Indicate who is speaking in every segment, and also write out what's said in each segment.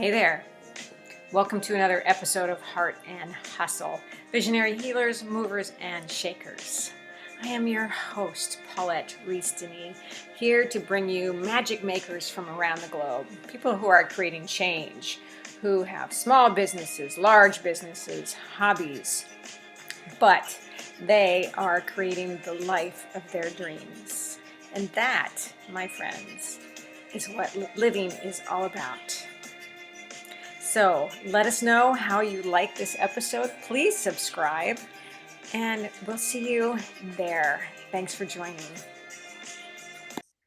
Speaker 1: Hey there. Welcome to another episode of Heart and Hustle, Visionary Healers, Movers, and Shakers. I am your host, Paulette Rees-Denis, here to bring you magic makers from around the globe, people who are creating change, who have small businesses, large businesses, hobbies, but they are creating the life of their dreams. And that, my friends, is what living is all about. So let us know how you like this episode. Please subscribe, and we'll see you there. Thanks for joining.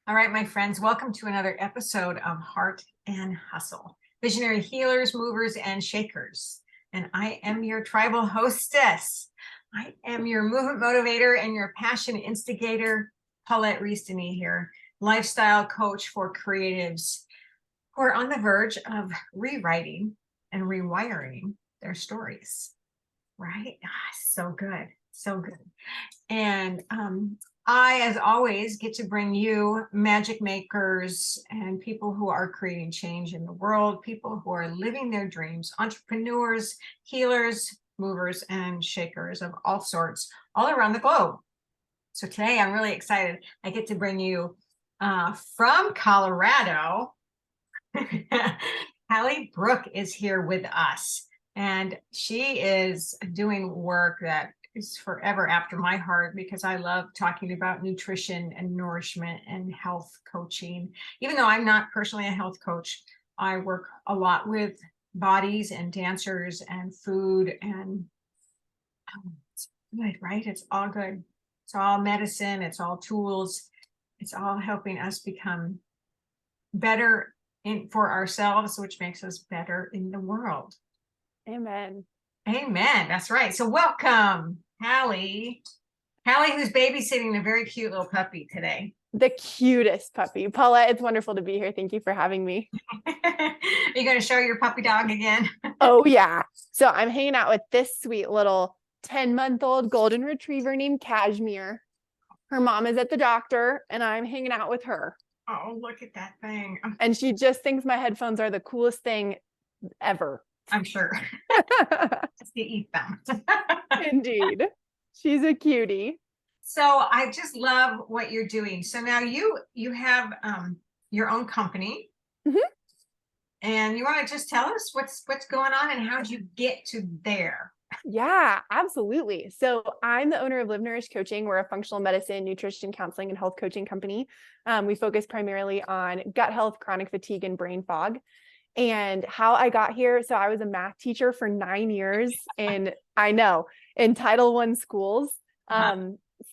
Speaker 1: All right, my friends, welcome to another episode of Heart and Hustle, Visionary Healers, Movers, and Shakers. And I am your tribal hostess. I am your movement motivator and your passion instigator, Paulette Rees-Denis here, lifestyle coach for creatives who are on the verge of rewriting and rewiring their stories, right? So good, so good. And I, as always, get to bring you magic makers and people who are creating change in the world, people who are living their dreams, entrepreneurs, healers, movers, and shakers of all sorts, all around the globe. So today I'm really excited. I get to bring you from Colorado. Hally Brooke is here with us, and she is doing work that is forever after my heart because I love talking about nutrition and nourishment and health coaching. Even though I'm not personally a health coach, I work a lot with bodies and dancers and food, and it's good, right? It's all good. It's all medicine. It's all tools. It's all helping us become better for ourselves, which makes us better in the world.
Speaker 2: Amen.
Speaker 1: Amen. That's right. So welcome, Hally. Hally, who's babysitting a very cute little puppy today.
Speaker 2: The cutest puppy. Paulette, it's wonderful to be here. Thank you for having me.
Speaker 1: Are you going to show your puppy dog again?
Speaker 2: Oh, yeah. So I'm hanging out with this sweet little 10-month-old golden retriever named Cashmere. Her mom is at the doctor, and I'm hanging out with her.
Speaker 1: Oh, look at that thing.
Speaker 2: And she just thinks my headphones are the coolest thing ever.
Speaker 1: I'm sure. To eat them.
Speaker 2: Indeed. She's a cutie.
Speaker 1: So I just love what you're doing. So now you have your own company.
Speaker 2: Mm-hmm.
Speaker 1: And you want to just tell us what's going on and how did you get to there?
Speaker 2: Yeah, absolutely. So I'm the owner of Living Nourishment Coaching. We're a functional medicine, nutrition, counseling, and health coaching company. We focus primarily on gut health, chronic fatigue, and brain fog. And how I got here, so I was a math teacher for 9 years in Title I schools.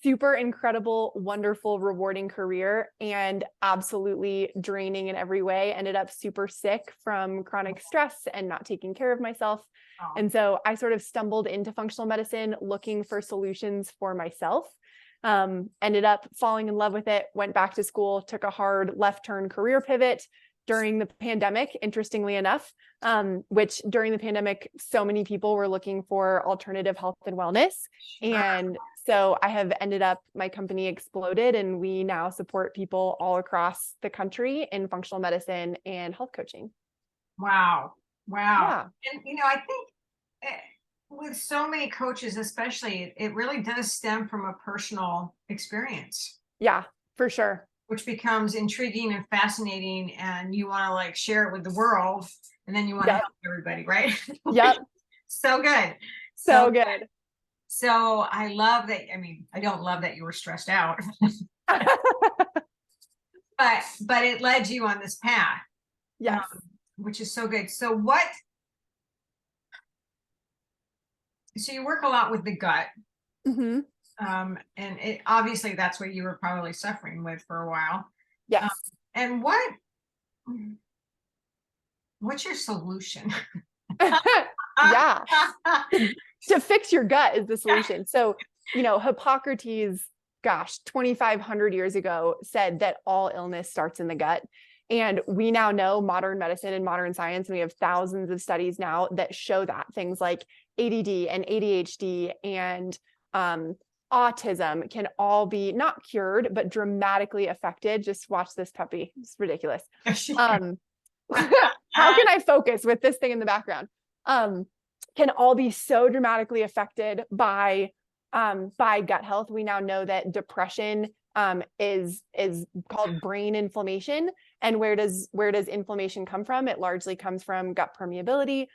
Speaker 2: Super incredible, wonderful, rewarding career, and absolutely draining in every way. Ended up super sick from chronic stress and not taking care of myself.
Speaker 1: Oh.
Speaker 2: And so I sort of stumbled into functional medicine looking for solutions for myself. Ended up falling in love with it, went back to school, took a hard left turn career pivot during the pandemic, interestingly enough, which during the pandemic, so many people were looking for alternative health and wellness. And so I have ended up, my company exploded, and we now support people all across the country in functional medicine and health coaching.
Speaker 1: Wow.
Speaker 2: Yeah.
Speaker 1: And, I think with so many coaches, especially, it really does stem from a personal experience.
Speaker 2: Yeah, for sure.
Speaker 1: Which becomes intriguing and fascinating, and you want to share it with the world, and then you want to help everybody, right?
Speaker 2: Yep.
Speaker 1: So good.
Speaker 2: So good.
Speaker 1: So I love that. I mean, I don't love that you were stressed out, but it led you on this path.
Speaker 2: Yes.
Speaker 1: Which is so good. So you work a lot with the gut.
Speaker 2: Mm-hmm.
Speaker 1: And obviously that's what you were probably suffering with for a while.
Speaker 2: Yes.
Speaker 1: And what's your solution?
Speaker 2: Yeah. To fix your gut is the solution. So, Hippocrates, 2,500 years ago said that all illness starts in the gut. And we now know modern medicine and modern science, and we have thousands of studies now that show that things like ADD and ADHD and autism can all be not cured, but dramatically affected. Just watch this puppy. It's ridiculous. how can I focus with this thing in the background? Can all be so dramatically affected by gut health. We now know that depression is called brain inflammation. And where does inflammation come from? It largely comes from gut permeability.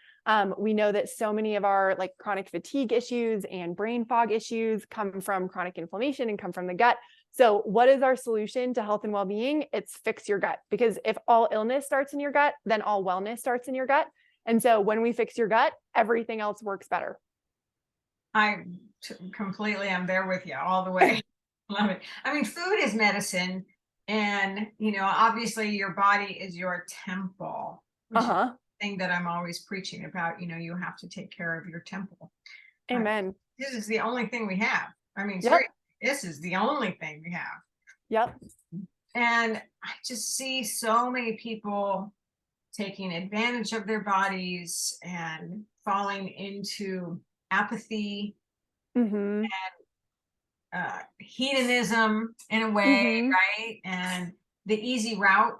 Speaker 2: We know that so many of our like chronic fatigue issues and brain fog issues come from chronic inflammation and come from the gut. So what is our solution to health and well-being? It's fix your gut, because if all illness starts in your gut, then all wellness starts in your gut. And so when we fix your gut, everything else works better.
Speaker 1: Completely, I'm there with you all the way. Love it. I mean, food is medicine, and obviously your body is your temple, which is the thing that I'm always preaching about. You have to take care of your temple.
Speaker 2: Amen.
Speaker 1: This is the only thing we have. I mean,
Speaker 2: Yep.
Speaker 1: seriously, this is the only thing we have.
Speaker 2: Yep.
Speaker 1: And I just see so many people taking advantage of their bodies and falling into apathy and hedonism in a way, right? And the easy route,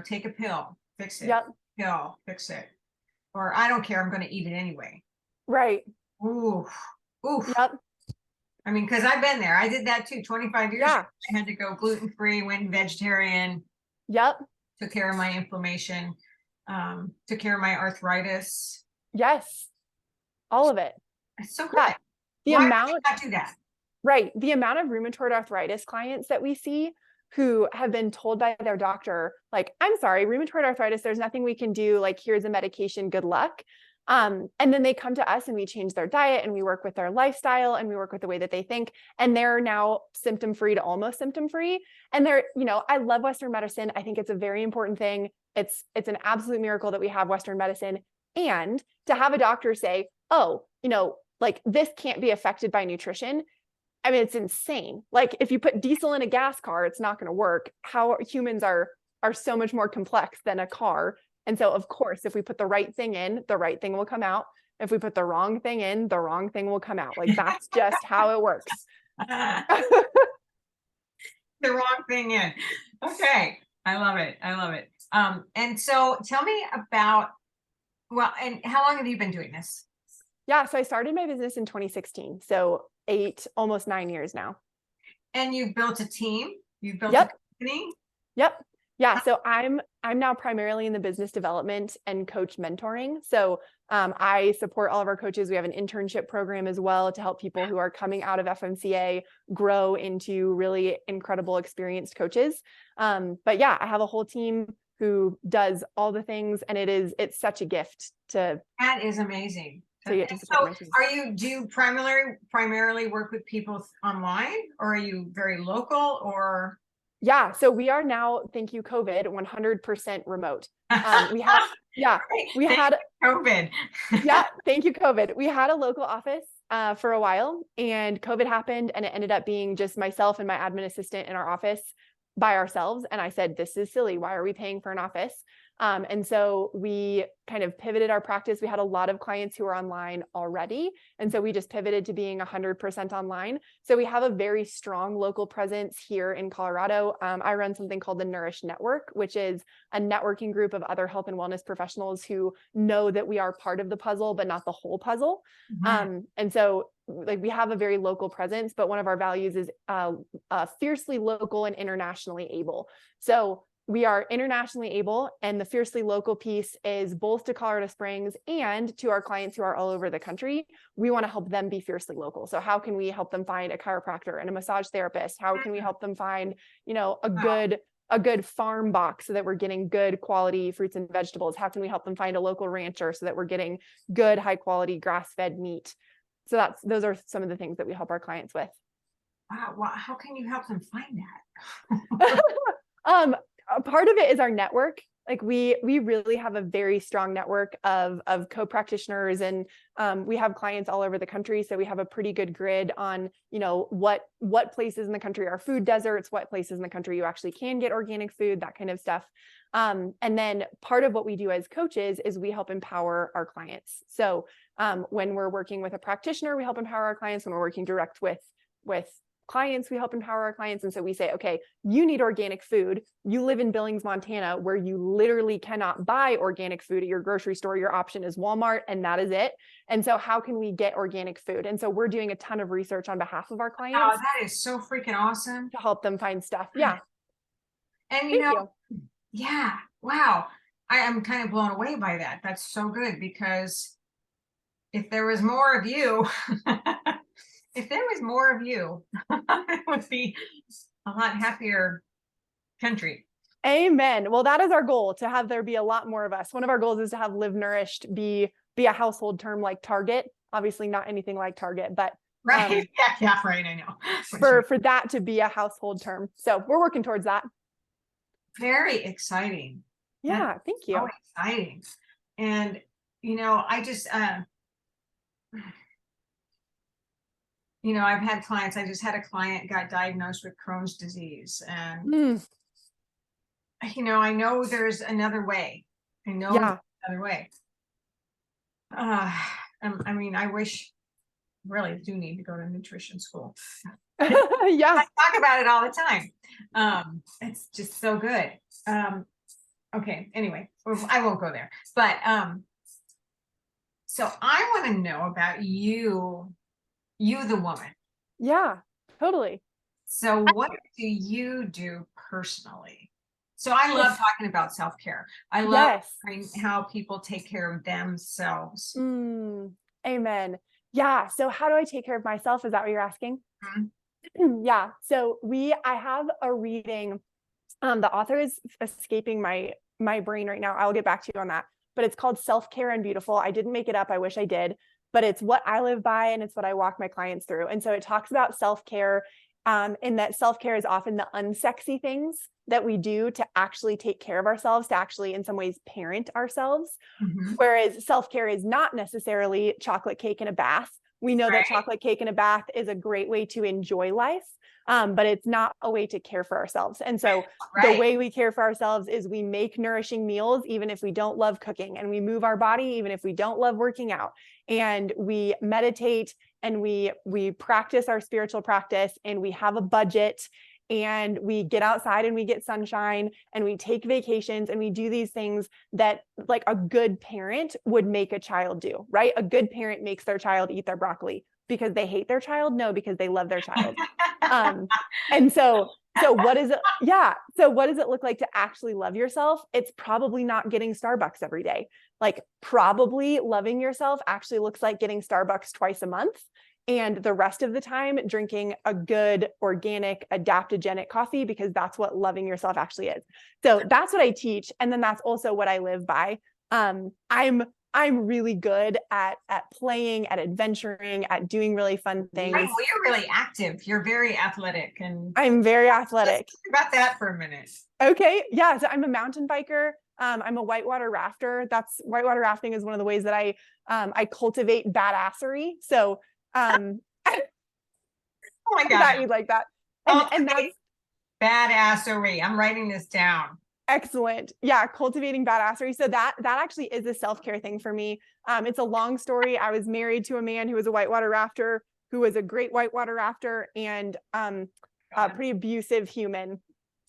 Speaker 1: take a pill, fix it.
Speaker 2: Yep.
Speaker 1: Pill, fix it. Or I don't care, I'm going to eat it anyway.
Speaker 2: Right.
Speaker 1: Ooh.
Speaker 2: Yep.
Speaker 1: I mean, because I've been there. I did that too. 25 years ago, I had to go gluten-free, went vegetarian.
Speaker 2: Yep.
Speaker 1: Took care of my inflammation, took care of my arthritis.
Speaker 2: Yes. All of it.
Speaker 1: It's so good.
Speaker 2: Yeah.
Speaker 1: Why would you not do that?
Speaker 2: Right. The amount of rheumatoid arthritis clients that we see who have been told by their doctor, like, I'm sorry, rheumatoid arthritis, there's nothing we can do. Like, here's a medication, good luck. And then they come to us and we change their diet and we work with their lifestyle and we work with the way that they think. And they're now symptom-free to almost symptom-free. And they're, I love Western medicine. I think it's a very important thing. It's an absolute miracle that we have Western medicine. And to have a doctor say, oh, like this can't be affected by nutrition. I mean, it's insane. Like if you put diesel in a gas car, it's not going to work. How humans are so much more complex than a car. And so, of course, if we put the right thing in, the right thing will come out. If we put the wrong thing in, the wrong thing will come out. Like that's just how it works.
Speaker 1: The wrong thing in. Okay. I love it. I love it. And so tell me about, and how long have you been doing this?
Speaker 2: Yeah. So I started my business in 2016. So almost 9 years now. And
Speaker 1: you've built a team? You've built a company?
Speaker 2: Yep. Yeah. So I'm now primarily in the business development and coach mentoring. So I support all of our coaches. We have an internship program as well to help people who are coming out of FMCA grow into really incredible experienced coaches. But yeah, I have a whole team who does all the things, and it's such a gift to.
Speaker 1: That is amazing.
Speaker 2: So
Speaker 1: do you primarily work with people online, or are you very local, or?
Speaker 2: Yeah. So we are now, thank you, COVID, 100% remote. We had
Speaker 1: COVID.
Speaker 2: Yeah. Thank you, COVID. We had a local office for a while, and COVID happened, and it ended up being just myself and my admin assistant in our office by ourselves. And I said, this is silly. Why are we paying for an office? And so we kind of pivoted our practice. We had a lot of clients who were online already. And so we just pivoted to being 100% online. So we have a very strong local presence here in Colorado. I run something called the Nourish Network, which is a networking group of other health and wellness professionals who know that we are part of the puzzle, but not the whole puzzle. And so like we have a very local presence, but one of our values is fiercely local and internationally able. So we are internationally able, and the fiercely local piece is both to Colorado Springs and to our clients who are all over the country. We want to help them be fiercely local. So how can we help them find a chiropractor and a massage therapist? How can we help them find, a good farm box so that we're getting good quality fruits and vegetables? How can we help them find a local rancher so that we're getting good, high quality grass-fed meat? So those are some of the things that we help our clients with.
Speaker 1: Wow. How can you help them find that?
Speaker 2: A part of it is our network. Like we really have a very strong network of co-practitioners, and we have clients all over the country. So we have a pretty good grid on, what places in the country are food deserts, what places in the country you actually can get organic food, that kind of stuff. And then part of what we do as coaches is we help empower our clients. So when we're working with a practitioner, we help empower our clients. When we're working direct with clients, we help empower our clients. And so we say, okay, you need organic food. You live in Billings, Montana, where you literally cannot buy organic food at your grocery store. Your option is Walmart, and that is it. And so how can we get organic food? And so we're doing a ton of research on behalf of our
Speaker 1: Oh,
Speaker 2: clients
Speaker 1: that is so freaking awesome.
Speaker 2: to help them find stuff. Yeah.
Speaker 1: And
Speaker 2: Thank you.
Speaker 1: yeah, wow. I am kind of blown away by that. That's so good, because if there was more of you, if there was more of you, it would be a lot happier country.
Speaker 2: Amen. Well, that is our goal, to have there be a lot more of us. One of our goals is to have Live Nourished be a household term like Target. Obviously not anything like Target, but
Speaker 1: Right. Yeah, right. I know.
Speaker 2: For that to be a household term. So we're working towards that.
Speaker 1: Very exciting.
Speaker 2: Yeah,
Speaker 1: That's
Speaker 2: thank you.
Speaker 1: so exciting. And I just I've had clients. I just had a client got diagnosed with Crohn's disease, and I know there's another way. I know there's another way. I mean, I wish, really do need to go to nutrition school.
Speaker 2: Yeah.
Speaker 1: I talk about it all the time. It's just so good. Okay, anyway, I won't go there. But so I want to know about you the woman.
Speaker 2: Yeah, totally.
Speaker 1: So what do you do personally? So I love talking about self-care. I love how people take care of themselves.
Speaker 2: Amen. Yeah. So how do I take care of myself? Is that what you're asking?
Speaker 1: Mm-hmm.
Speaker 2: Yeah. So I have a reading. The author is escaping my brain right now. I'll get back to you on that, but it's called Self-Care and Beautiful. I didn't make it up. I wish I did, but it's what I live by, and it's what I walk my clients through. And so it talks about self-care, in that self-care is often the unsexy things that we do to actually take care of ourselves, to actually in some ways parent ourselves.
Speaker 1: Mm-hmm.
Speaker 2: Whereas self-care is not necessarily chocolate cake and a bath. We know that chocolate cake and a bath is a great way to enjoy life, but it's not a way to care for ourselves. And so the way we care for ourselves is we make nourishing meals, even if we don't love cooking, and we move our body, even if we don't love working out, and we meditate, and we practice our spiritual practice, and we have a budget, and we get outside and we get sunshine, and we take vacations, and we do these things that like a good parent would make a child do, right? A good parent makes their child eat their broccoli because they hate their child? No, because they love their child. And so what is it? Yeah. So what does it look like to actually love yourself? It's probably not getting Starbucks every day. Like, probably loving yourself actually looks like getting Starbucks twice a month, and the rest of the time drinking a good, organic, adaptogenic coffee, because that's what loving yourself actually is. So that's what I teach. And then that's also what I live by. I'm really good at playing, at adventuring, at doing really fun things.
Speaker 1: Right. Well, you're really active. You're very athletic, and
Speaker 2: I'm very athletic.
Speaker 1: Let's talk about that for a minute.
Speaker 2: Okay. Yeah. So I'm a mountain biker. I'm a whitewater rafter. Whitewater rafting is one of the ways that I cultivate badassery. So, oh
Speaker 1: my God,
Speaker 2: that you'd like that. And that's
Speaker 1: badassery. I'm writing this down.
Speaker 2: Excellent. Yeah. Cultivating badassery. So that actually is a self-care thing for me. It's a long story. I was married to a man who was a whitewater rafter, who was a great whitewater rafter, and a pretty abusive human.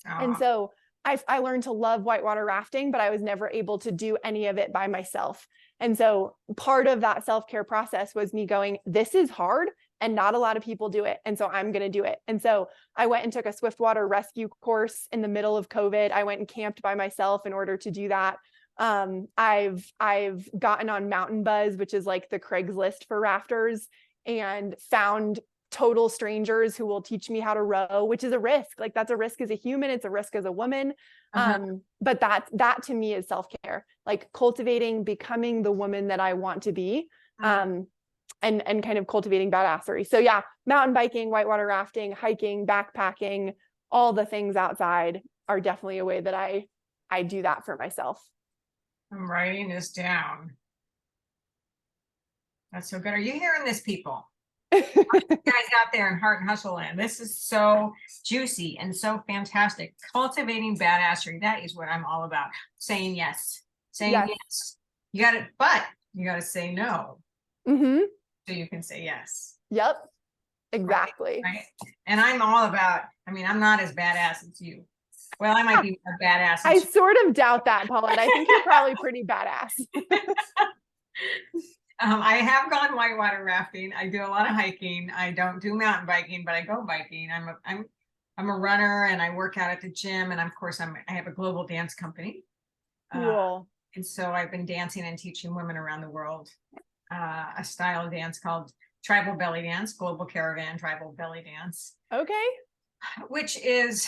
Speaker 2: And so I learned to love whitewater rafting, but I was never able to do any of it by myself. And so part of that self-care process was me going, this is hard, and not a lot of people do it. And so I'm going to do it. And so I went and took a swiftwater rescue course in the middle of COVID. I went and camped by myself in order to do that. I've gotten on Mountain Buzz, which is like the Craigslist for rafters, and found total strangers who will teach me how to row, which is a risk. Like, that's a risk as a human. It's a risk as a woman. But that to me is self-care, like cultivating, becoming the woman that I want to be. And kind of cultivating badassery. So yeah, mountain biking, whitewater rafting, hiking, backpacking, all the things outside are definitely a way that I do that for myself.
Speaker 1: I'm writing this down. That's so good. Are you hearing this, people? You guys out there in Heart and Hustle land, this is so juicy and so fantastic. Cultivating badassery. That is what I'm all about. Saying yes. Saying yes. You got it, but you got to say no. So you can say yes.
Speaker 2: Yep. Exactly.
Speaker 1: Right? And I'm all about, I mean, I'm not as badass as you. Well, I might be a badass.
Speaker 2: I sort of doubt that, Paulette. I think you're probably pretty badass.
Speaker 1: I have gone whitewater rafting. I do a lot of hiking. I don't do mountain biking, but I go biking. I'm a runner, and I work out at the gym. And of course, I have a global dance company.
Speaker 2: Cool.
Speaker 1: And so I've been dancing and teaching women around the world a style of dance called tribal belly dance, global caravan tribal belly dance.
Speaker 2: Okay.
Speaker 1: Which is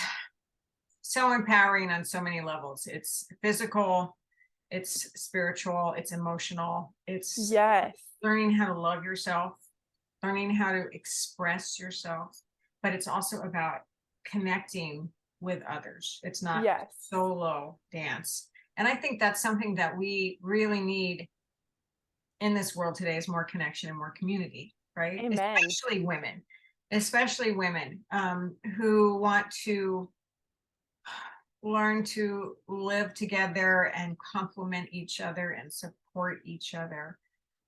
Speaker 1: so empowering on so many levels. It's physical, it's spiritual, it's emotional, it's learning how to love yourself, learning how to express yourself, but it's also about connecting with others. It's not solo dance. And I think that's something that we really need in this world today, is more connection and more community, right?
Speaker 2: Amen.
Speaker 1: Especially women who want to learn to live together and complement each other and support each other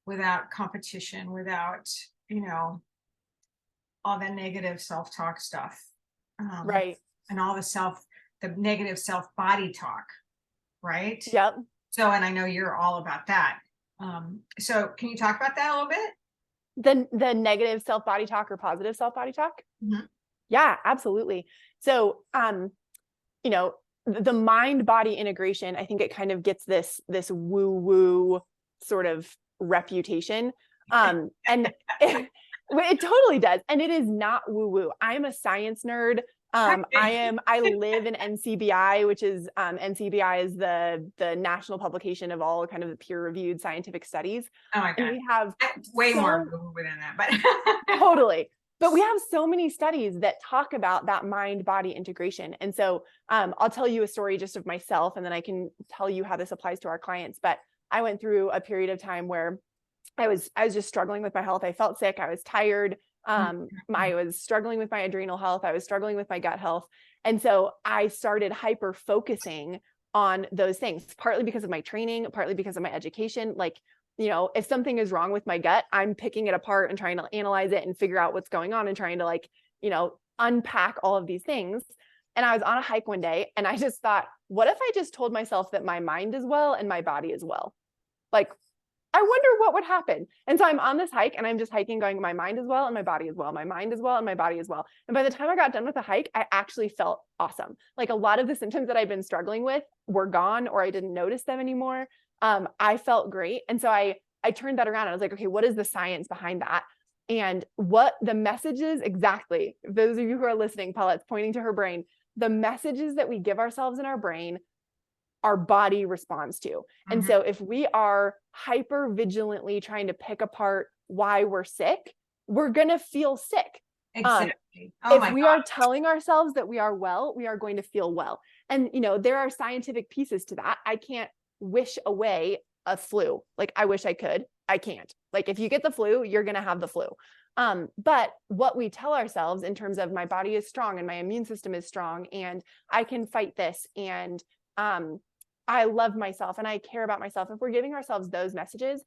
Speaker 1: without competition, without, all the negative self-talk stuff.
Speaker 2: Right.
Speaker 1: And all the negative self-body talk, right?
Speaker 2: Yep.
Speaker 1: So, and I know you're all about that. So can you talk about that a little bit?
Speaker 2: The negative self-body talk or positive self-body talk?
Speaker 1: Mm-hmm.
Speaker 2: Yeah, absolutely. So, the mind-body integration, I think it kind of gets this woo-woo sort of reputation. And it totally does. And it is not woo-woo. I'm a science nerd. I live in NCBI, which is NCBI is the national publication of all kind of the peer-reviewed scientific studies.
Speaker 1: Oh my God.
Speaker 2: And we have
Speaker 1: way more than that, but
Speaker 2: totally. But we have so many studies that talk about that mind-body integration. And so I'll tell you a story just of myself, and then I can tell you how this applies to our clients. But I went through a period of time where I was just struggling with my health. I felt sick. I was tired. I was struggling with my adrenal health. I was struggling with my gut health. And so I started hyper focusing on those things, partly because of my training, partly because of my education. Like, if something is wrong with my gut, I'm picking it apart and trying to analyze it and figure out what's going on and trying to unpack all of these things. And I was on a hike one day and I just thought, what if I just told myself that my mind is well and my body is well? Like, I wonder what would happen. And so I'm on this hike and I'm just hiking going, my mind is well and my body is well. My mind is well and my body is well. And by the time I got done with the hike, I actually felt awesome. Like a lot of the symptoms that I've been struggling with were gone, or I didn't notice them anymore. I felt great. And so I turned that around and I was like, okay, what is the science behind that? And what the messages exactly, those of you who are listening, Paulette's pointing to her brain, the messages that we give ourselves in our brain, our body responds to. And so if we are hyper vigilantly trying to pick apart why we're sick, we're going to feel sick.
Speaker 1: Exactly.
Speaker 2: If we are telling ourselves that we are well, we are going to feel well. And, there are scientific pieces to that. I can't wish away a flu. Like I wish I could, I can't. Like if you get the flu, you're going to have the flu. But what we tell ourselves in terms of my body is strong and my immune system is strong and I can fight this and, I love myself and I care about myself. If we're giving ourselves those messages,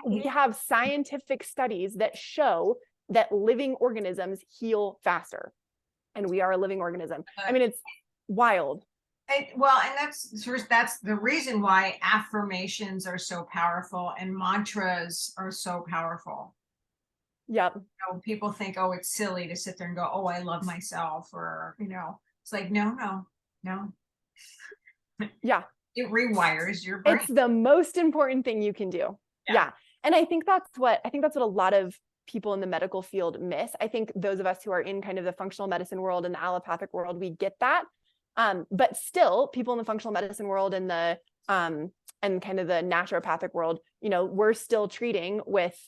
Speaker 2: we have scientific studies that show that living organisms heal faster. And we are a living organism. I mean, it's wild.
Speaker 1: And that's the reason why affirmations are so powerful and mantras are so powerful.
Speaker 2: Yep.
Speaker 1: People think, oh, it's silly to sit there and go, oh, I love myself, or it's like, no.
Speaker 2: Yeah.
Speaker 1: It rewires your brain.
Speaker 2: It's the most important thing you can do. Yeah. And I think that's what a lot of people in the medical field miss. I think those of us who are in kind of the functional medicine world and the allopathic world, we get that. But still, people in the functional medicine world and the and kind of the naturopathic world, we're still treating with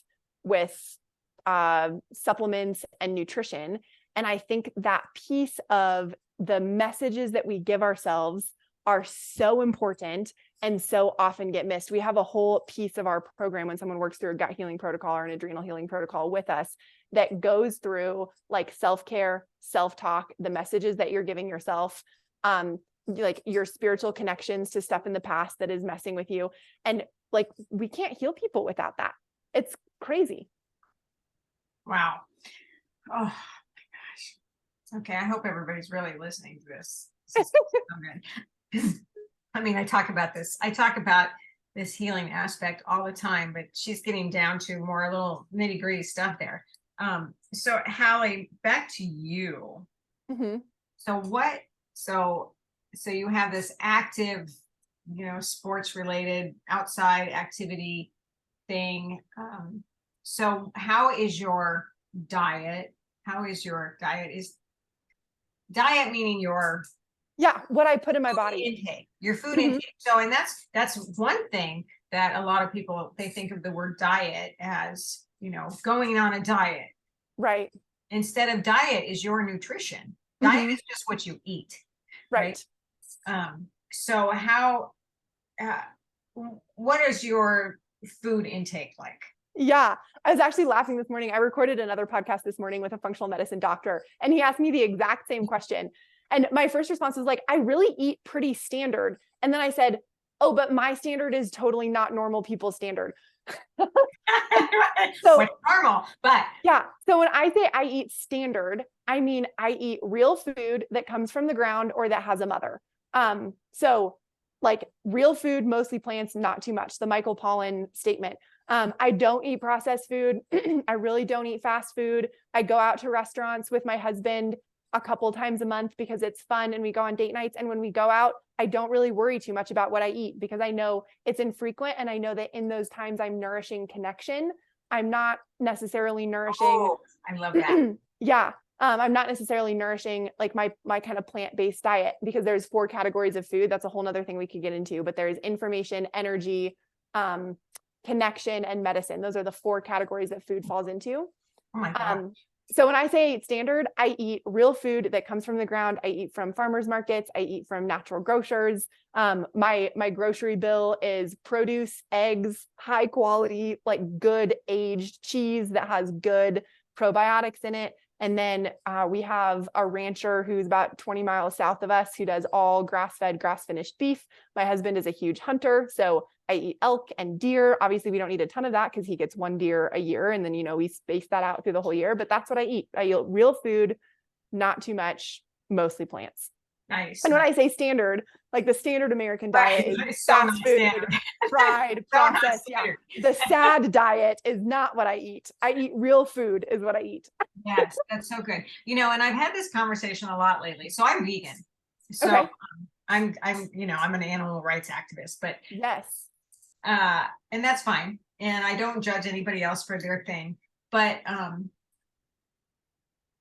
Speaker 2: supplements and nutrition. And I think that piece of the messages that we give ourselves are so important and so often get missed. We have a whole piece of our program when someone works through a gut healing protocol or an adrenal healing protocol with us that goes through like self-care, self-talk, the messages that you're giving yourself, like your spiritual connections to stuff in the past that is messing with you. And like, we can't heal people without that. It's crazy.
Speaker 1: Wow. Oh my gosh. Okay, I hope everybody's really listening to this. This is so good. I mean, I talk about this healing aspect all the time, but she's getting down to more little nitty-gritty stuff there. So Hally, back to you.
Speaker 2: Mm-hmm.
Speaker 1: So what, so you have this active, sports related outside activity thing. So how is your diet? How is your diet? Is diet meaning your
Speaker 2: Yeah, what I put in my body.
Speaker 1: intake, your food
Speaker 2: Mhm.
Speaker 1: intake. So, and that's one thing that a lot of people, they think of the word diet as, going on a diet.
Speaker 2: Right.
Speaker 1: Instead of diet is your nutrition. Diet
Speaker 2: Mhm.
Speaker 1: is just what you eat.
Speaker 2: Right.
Speaker 1: So how, what is your food intake like?
Speaker 2: Yeah. I was actually laughing this morning. I recorded another podcast this morning with a functional medicine doctor, and he asked me the exact same question. And my first response was like, I really eat pretty standard. And then I said, oh, but my standard is totally not normal people's standard. So
Speaker 1: What's normal, but
Speaker 2: yeah. So when I say I eat standard, I mean I eat real food that comes from the ground or that has a mother. So like real food, mostly plants, not too much. The Michael Pollan statement. I don't eat processed food. I really don't eat fast food. I go out to restaurants with my husband a couple times a month because it's fun and we go on date nights. And when we go out, I don't really worry too much about what I eat because I know it's infrequent. And I know that in those times I'm nourishing connection. I'm not necessarily nourishing.
Speaker 1: Oh, I love that.
Speaker 2: Yeah. I'm not necessarily nourishing like my kind of plant-based diet because there's 4 categories of food. That's a whole nother thing we could get into, but there's information, energy, connection, and medicine. Those are the 4 categories that food falls into.
Speaker 1: Oh my God.
Speaker 2: So when I say standard, I eat real food that comes from the ground. I eat from farmers markets. I eat from natural grocers. My grocery bill is produce, eggs, high quality, like good aged cheese that has good probiotics in it. And then we have a rancher who's about 20 miles south of us who does all grass-fed, grass-finished beef. My husband is a huge hunter, so I eat elk and deer. Obviously, we don't eat a ton of that because he gets 1 deer a year, and then we space that out through the whole year. But that's what I eat. I eat real food, not too much, mostly plants.
Speaker 1: Nice.
Speaker 2: And when I say standard, like the standard American diet is
Speaker 1: It's so
Speaker 2: fast
Speaker 1: not
Speaker 2: food,
Speaker 1: standard.
Speaker 2: fried,
Speaker 1: So not
Speaker 2: processed. Yeah.
Speaker 1: standard.
Speaker 2: The sad diet is not what I eat. I eat real food is what I eat.
Speaker 1: Yes, that's so good. And I've had this conversation a lot lately. So I'm vegan. So
Speaker 2: Okay.
Speaker 1: I'm I'm an animal rights activist, but
Speaker 2: Yes.
Speaker 1: and that's fine. And I don't judge anybody else for their thing. But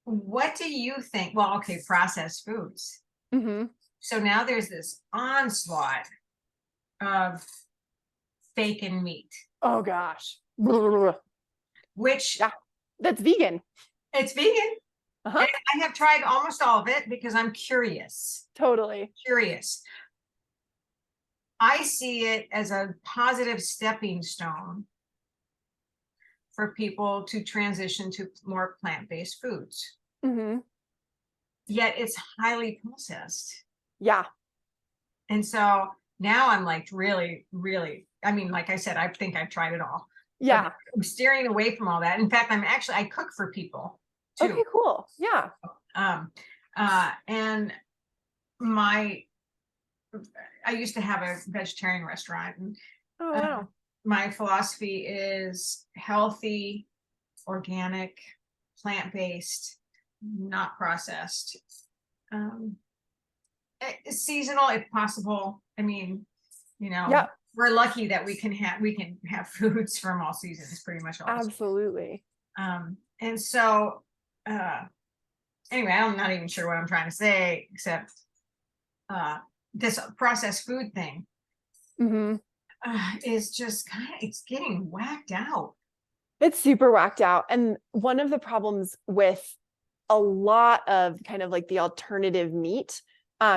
Speaker 1: what do you think? Well, okay, processed foods.
Speaker 2: Mm-hmm.
Speaker 1: So now there's this onslaught of bacon meat,
Speaker 2: Oh gosh.
Speaker 1: which
Speaker 2: Yeah. That's vegan.
Speaker 1: it's vegan.
Speaker 2: Uh-huh.
Speaker 1: And I have tried almost all of it because I'm curious.
Speaker 2: Totally.
Speaker 1: I see it as a positive stepping stone for people to transition to more plant-based foods.
Speaker 2: Mm-hmm.
Speaker 1: Yet it's highly processed.
Speaker 2: Yeah.
Speaker 1: And so now I'm like really, I mean, like I said, I think I've tried it all.
Speaker 2: Yeah.
Speaker 1: I'm steering away from all that. In fact, I cook for people too.
Speaker 2: Okay, cool. Yeah.
Speaker 1: And I used to have a vegetarian restaurant, and
Speaker 2: Oh wow.
Speaker 1: my philosophy is healthy, organic, plant-based, not processed, seasonal if possible. I mean,
Speaker 2: Yeah.
Speaker 1: we're lucky that we can have foods from all seasons, pretty much all.
Speaker 2: Absolutely.
Speaker 1: And so anyway, I'm not even sure what I'm trying to say, except this processed food thing is just it's getting whacked out.
Speaker 2: It's super whacked out. And one of the problems with a lot of kind of like the alternative meat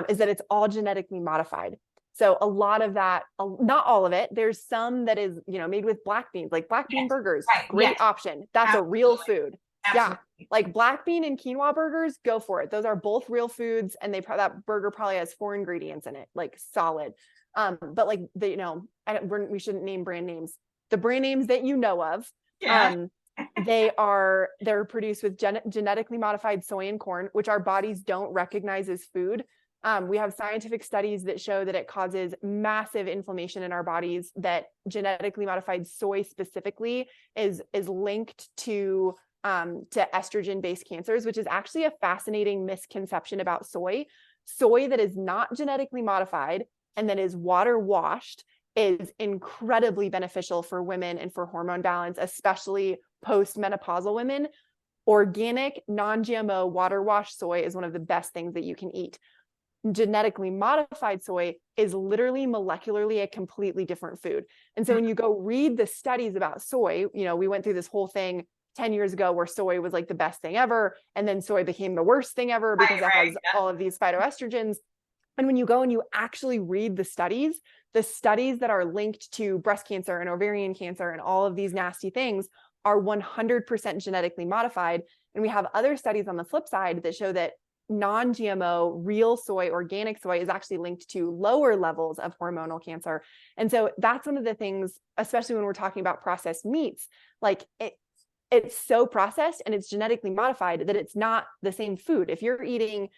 Speaker 2: is that it's all genetically modified. So a lot of that, not all of it, there's some that is, made with black beans, like black bean burgers, great option. That's a real food.
Speaker 1: Absolutely.
Speaker 2: Yeah. Like black bean and quinoa burgers, go for it. Those are both real foods. And that burger probably has 4 ingredients in it, like solid. But like we shouldn't name brand names. The brand names that you know of, They're produced with genetically modified soy and corn, which our bodies don't recognize as food. We have scientific studies that show that it causes massive inflammation in our bodies, that genetically modified soy specifically is linked to estrogen-based cancers, which is actually a fascinating misconception about soy. Soy that is not genetically modified and that is water washed is incredibly beneficial for women and for hormone balance, especially post-menopausal women. Organic, non-GMO water washed soy is one of the best things that you can eat. Genetically modified soy is literally molecularly a completely different food. And so when you go read the studies about soy, we went through this whole thing 10 years ago where soy was like the best thing ever. And then soy became the worst thing ever because it has all of these phytoestrogens. And when you go and you actually read the studies that are linked to breast cancer and ovarian cancer and all of these nasty things are 100% genetically modified. And we have other studies on the flip side that show that non-GMO, real soy, organic soy is actually linked to lower levels of hormonal cancer. And so that's one of the things, especially when we're talking about processed meats, like it's so processed and it's genetically modified that it's not the same food. If you're eating,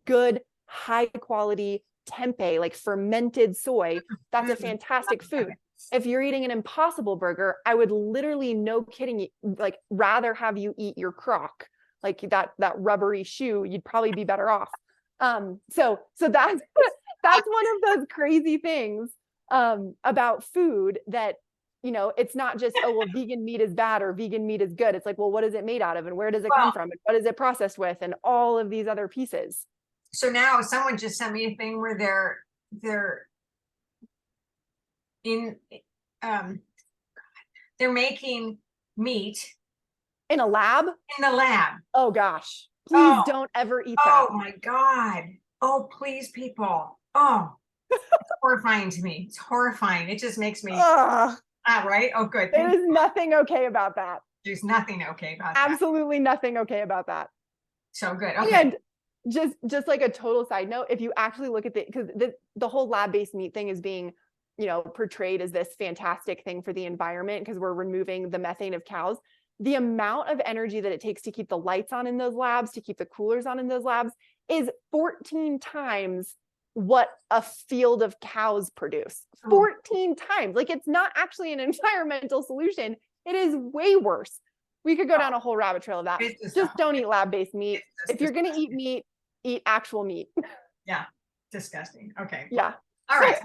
Speaker 2: good, high quality tempeh, like fermented soy, that's a fantastic food. If you're eating an Impossible Burger, I would literally, no kidding, like rather have you eat your Croc, like that rubbery shoe. You'd probably be better off. So that's one of those crazy things about food that, it's not just, oh, well, vegan meat is bad or vegan meat is good. It's like, well, what is it made out of and where does it come from and what is it processed with and all of these other pieces.
Speaker 1: So now someone just sent me a thing where they're making meat
Speaker 2: in a lab. Oh gosh, please don't ever eat that.
Speaker 1: Oh my God. Oh, please, people. Oh, it's horrifying to me. It's horrifying. It just makes me right. Oh, good.
Speaker 2: There is nothing okay about that.
Speaker 1: There's nothing okay about that.
Speaker 2: Absolutely nothing okay about that.
Speaker 1: So good. Okay.
Speaker 2: And just like a total side note, if you actually look at because the whole lab-based meat thing is being, portrayed as this fantastic thing for the environment because we're removing the methane of cows. The amount of energy that it takes to keep the lights on in those labs, to keep the coolers on in those labs is 14 times what a field of cows produce. 14 times. Like, it's not actually an environmental solution. It is way worse. We could go down a whole rabbit trail of that. Just don't eat lab-based meat. If you're going to eat meat, eat actual meat.
Speaker 1: Yeah. Disgusting. Okay.
Speaker 2: Yeah.
Speaker 1: All right.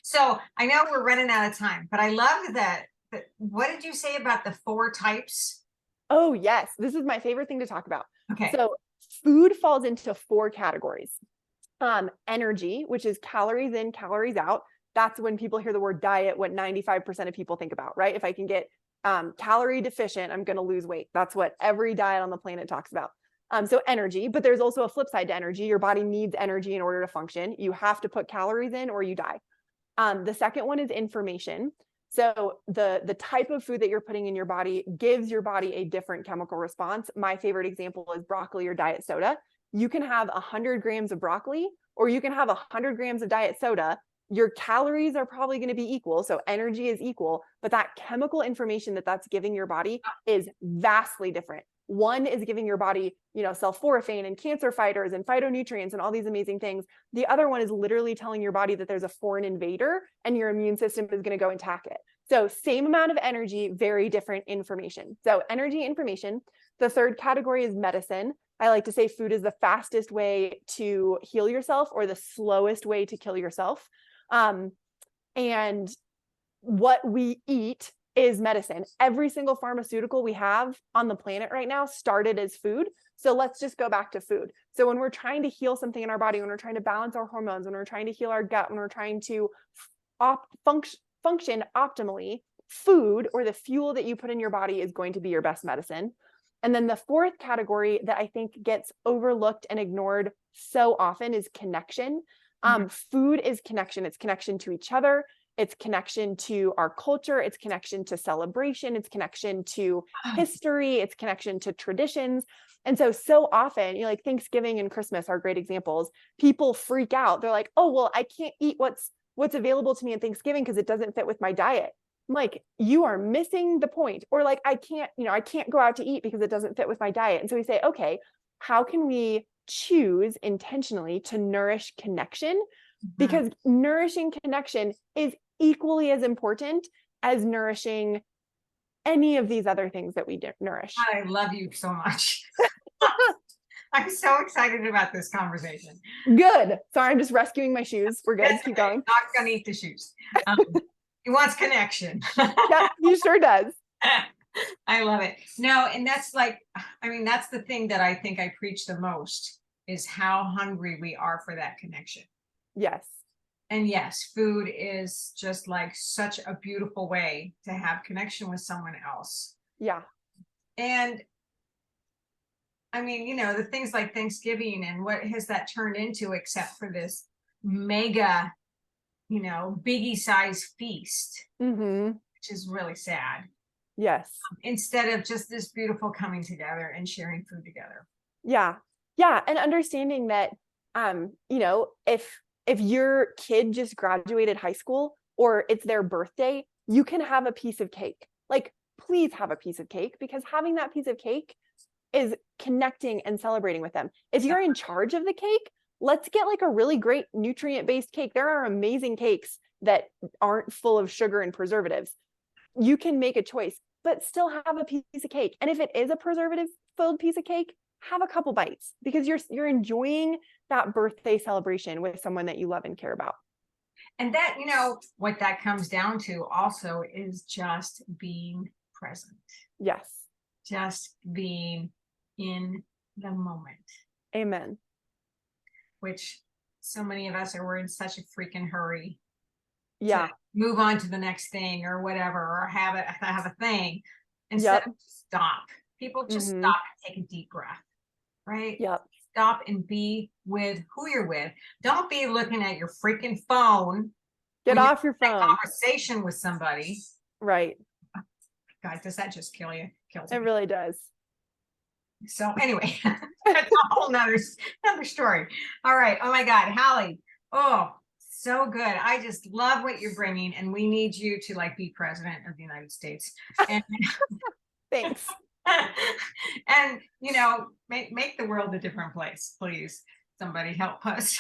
Speaker 1: So I know we're running out of time, but I love that. What did you say about the 4 types?
Speaker 2: Oh, yes. This is my favorite thing to talk about.
Speaker 1: Okay.
Speaker 2: So food falls into 4 categories. Energy, which is calories in, calories out. That's when people hear the word diet, what 95% of people think about, right? If I can get calorie deficient, I'm going to lose weight. That's what every diet on the planet talks about. So energy, but there's also a flip side to energy. Your body needs energy in order to function. You have to put calories in or you die. The second one is information. So the type of food that you're putting in your body gives your body a different chemical response. My favorite example is broccoli or diet soda. You can have 100 grams of broccoli or you can have 100 grams of diet soda. Your calories are probably going to be equal. So energy is equal, but that chemical information that's giving your body is vastly different. One is giving your body, sulforaphane and cancer fighters and phytonutrients and all these amazing things. The other one is literally telling your body that there's a foreign invader and your immune system is going to go and attack it. So same amount of energy, very different information. So energy, information. The third category is medicine. I like to say food is the fastest way to heal yourself or the slowest way to kill yourself. And what we eat is medicine. Every single pharmaceutical we have on the planet right now started as food. So let's just go back to food. So when we're trying to heal something in our body, when we're trying to balance our hormones, when we're trying to heal our gut, when we're trying to function optimally, food or the fuel that you put in your body is going to be your best medicine. And then the fourth category that I think gets overlooked and ignored so often is connection. Food is connection. It's connection to each other. It's connection to our culture. It's connection to celebration. It's connection to history. It's connection to traditions. And so often, like Thanksgiving and Christmas are great examples. People freak out. They're like, oh, well, I can't eat what's available to me at Thanksgiving because it doesn't fit with my diet. I'm like, you are missing the point. Or like, I can't go out to eat because it doesn't fit with my diet. And so we say, okay, how can we choose intentionally to nourish connection? Because nourishing connection is equally as important as nourishing any of these other things that we nourish.
Speaker 1: I love you so much. I'm so excited about this conversation.
Speaker 2: Good. Sorry, I'm just rescuing my shoes. We're good. Keep going.
Speaker 1: Not gonna eat the shoes. He wants connection.
Speaker 2: Yep, he sure does.
Speaker 1: I love it. No, and that's like, I mean, that's the thing that I think I preach the most is how hungry we are for that connection.
Speaker 2: Yes.
Speaker 1: And yes, food is just like such a beautiful way to have connection with someone else.
Speaker 2: Yeah.
Speaker 1: And I mean, you know, the things like Thanksgiving and what has that turned into except for this mega, you know, biggie size feast, which is really sad.
Speaker 2: Yes.
Speaker 1: Instead of just this beautiful coming together and sharing food together.
Speaker 2: Yeah. Yeah. And understanding that, you know, if your kid just graduated high school or it's their birthday, you can have a piece of cake. Like, please have a piece of cake, because having that piece of cake is connecting and celebrating with them. If you're in charge of the cake, let's get like a really great nutrient-based cake. There are amazing cakes that aren't full of sugar and preservatives. You can make a choice, but still have a piece of cake. And if it is a preservative-filled piece of cake, have a couple bites, because you're enjoying that birthday celebration with someone that you love and care about.
Speaker 1: And that, you know, what that comes down to also is just being present.
Speaker 2: Yes.
Speaker 1: Just being in the moment.
Speaker 2: Amen.
Speaker 1: Which so many of us we're in such a freaking hurry.
Speaker 2: Yeah.
Speaker 1: To move on to the next thing or whatever, or have a thing. Instead of stop. People just stop and take a deep breath. Right?
Speaker 2: Yep.
Speaker 1: Stop and be with who you're with. Don't be looking at your freaking phone.
Speaker 2: Get off your phone.
Speaker 1: Conversation with somebody.
Speaker 2: Right.
Speaker 1: God, does that just kill you? Kills
Speaker 2: me. It really does.
Speaker 1: So anyway, that's a whole nother story. All right. Oh my God, Hally. Oh, so good. I just love what you're bringing, and we need you to like be president of the United States. And
Speaker 2: thanks.
Speaker 1: And you know, make the world a different place, please. Somebody help us.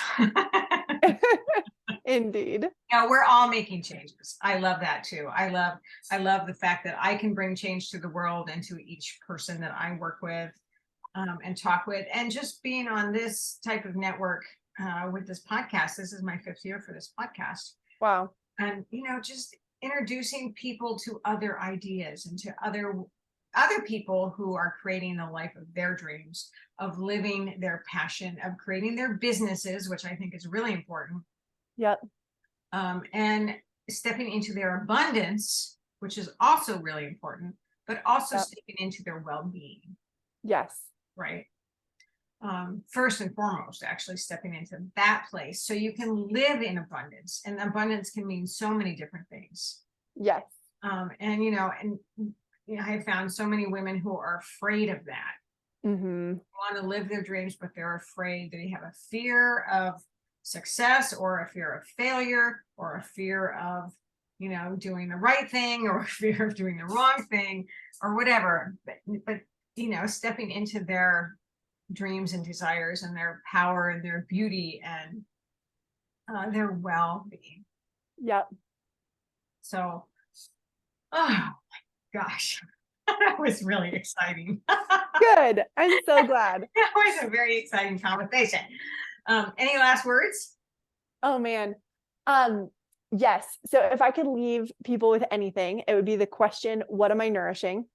Speaker 2: Indeed.
Speaker 1: Yeah, we're all making changes. I love that too. I love the fact that I can bring change to the world and to each person that I work with and talk with. And just being on this type of network with this podcast. This is my 5th year for this podcast.
Speaker 2: Wow.
Speaker 1: And you know, just introducing people to other ideas and to other people who are creating the life of their dreams, of living their passion, of creating their businesses, which I think is really important.
Speaker 2: Yep.
Speaker 1: And stepping into their abundance, which is also really important, but also stepping into their well-being.
Speaker 2: Yes.
Speaker 1: Right. First and foremost, actually stepping into that place so you can live in abundance. And abundance can mean so many different things.
Speaker 2: Yes.
Speaker 1: And you know, I have found so many women who are afraid of that. Want to live their dreams, but they're afraid. They have a fear of success, or a fear of failure, or a fear of, you know, doing the right thing, or a fear of doing the wrong thing, or whatever. But you know, stepping into their dreams and desires and their power and their beauty and their well-being.
Speaker 2: Yep.
Speaker 1: So, oh my gosh, that was really exciting.
Speaker 2: Good. I'm so glad.
Speaker 1: That was a very exciting conversation. Any last words?
Speaker 2: Oh man. Yes. So if I could leave people with anything, it would be the question, what am I nourishing?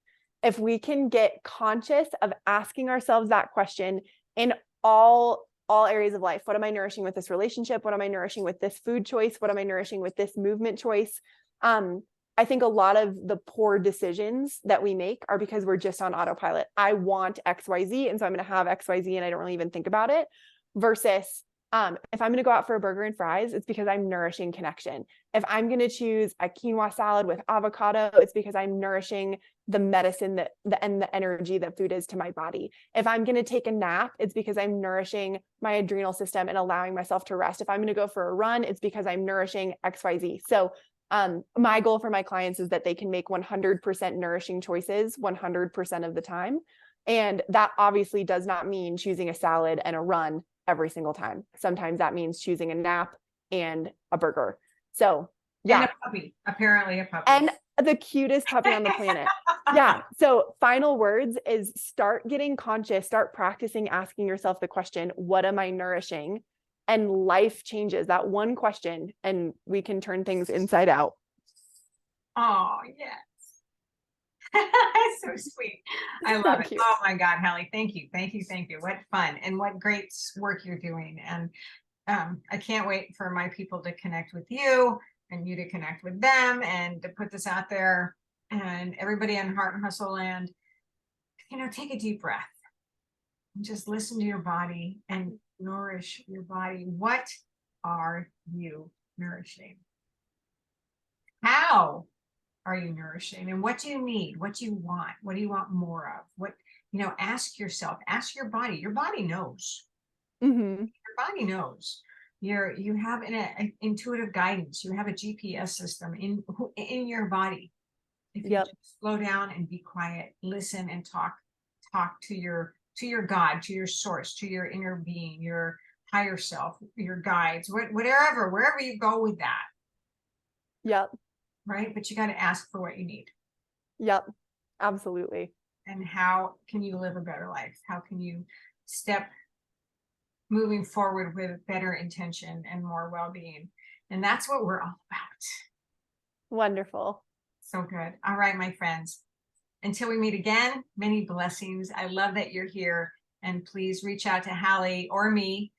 Speaker 2: If we can get conscious of asking ourselves that question in all areas of life, what am I nourishing with this relationship? What am I nourishing with this food choice? What am I nourishing with this movement choice? I think a lot of the poor decisions that we make are because we're just on autopilot. I want XYZ, and so I'm going to have XYZ and I don't really even think about it. Versus if I'm going to go out for a burger and fries, it's because I'm nourishing connection. If I'm going to choose a quinoa salad with avocado, it's because I'm nourishing the medicine and the energy that food is to my body. If I'm going to take a nap, it's because I'm nourishing my adrenal system and allowing myself to rest. If I'm going to go for a run, it's because I'm nourishing XYZ. So My goal for my clients is that they can make 100% nourishing choices 100% of the time. And that obviously does not mean choosing a salad and a run every single time. Sometimes that means choosing a nap and a burger. So yeah.
Speaker 1: And a puppy, apparently a puppy.
Speaker 2: And the cutest puppy on the planet. Yeah. So final words is start getting conscious, start practicing asking yourself the question, what am I nourishing? And life changes. That one question, and we can turn things inside out.
Speaker 1: Oh, yes. That's so sweet. I love it.
Speaker 2: Cute.
Speaker 1: Oh my God, Hally, thank you. Thank you. Thank you. What fun and what great work you're doing. And I can't wait for my people to connect with you and you to connect with them and to put this out there. And everybody in Heart and Hustle Land, take a deep breath and just listen to your body and nourish your body. What are you nourishing? How are you nourishing? And what do you need? What do you want? What do you want more of? What, ask yourself, ask your body. Your body knows.
Speaker 2: Mm-hmm.
Speaker 1: Your body knows. You have an intuitive guidance. You have a GPS system in your body. If you just slow down and be quiet, listen and talk to your God, to your source, to your inner being, your higher self, your guides, wherever you go with that.
Speaker 2: Yep.
Speaker 1: Right. But you got to ask for what you need.
Speaker 2: Yep. Absolutely.
Speaker 1: And how can you live a better life? How can you step moving forward with better intention and more well-being? And that's what we're all about.
Speaker 2: Wonderful.
Speaker 1: So good. All right, my friends. Until we meet again, many blessings. I love that you're here. And please reach out to Hally or me.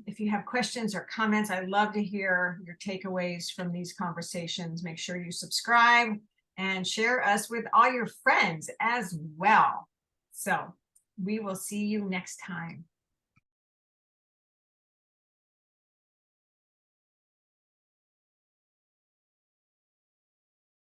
Speaker 1: If you have questions or comments, I'd love to hear your takeaways from these conversations. Make sure you subscribe and share us with all your friends as well. So we will see you next time.